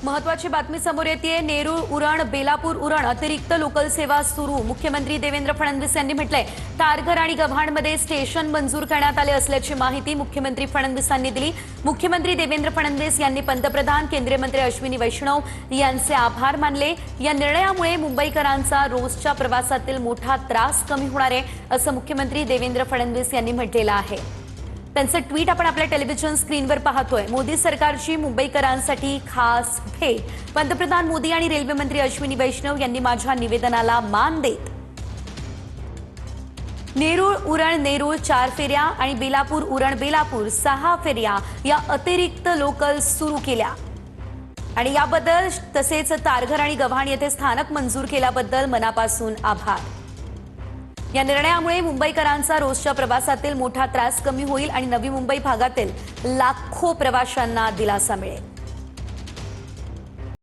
महत्वाची बातमी समोर येते। नेरूळ उरण बेलापूर उरण अतिरिक्त लोकल सेवा सुरू। मुख्यमंत्री देवेंद्र फडणवीस यांनी म्हटलंय तारघर आणि गव्हाणमध्ये स्टेशन मंजूर करण्यात आले असल्याची माहिती मुख्यमंत्री फडणवीसांनी दिली। मुख्यमंत्री देवेंद्र फडणवीस यांनी पंतप्रधान केंद्रीय मंत्री अश्विनी वैष्णव यांचे आभार मानले। या निर्णयामुळे मुंबईकरांचा रोजच्या प्रवासातील मोठा त्रास कमी होणार आहे असं मुख्यमंत्री देवेंद्र फडणवीस यांनी म्हटलेलं आहे। त्यांचं ट्विट आपण आपल्या टेलिव्हिजन स्क्रीनवर पाहतोय। मोदी सरकारची मुंबईकरांसाठी खास भेट। पंतप्रधान मोदी आणि रेल्वे मंत्री अश्विनी वैष्णव यांनी माझ्या निवेदनाला मान देत नेरूळ उरण नेरूळ 4 फेऱ्या आणि बेलापूर उरण बेलापूर 6 फेऱ्या या अतिरिक्त लोकल सुरू केल्या आणि याबद्दल तसेच तारघर आणि गव्हाण येथे स्थानक मंजूर केल्याबद्दल मनापासून आभार। या निर्णयामुळे मुंबईकरांचा रोजच्या प्रवासातील मोठा त्रास कमी होईल आणि नवी मुंबई भागातील लाखो प्रवाशांना दिलासा मिळेल।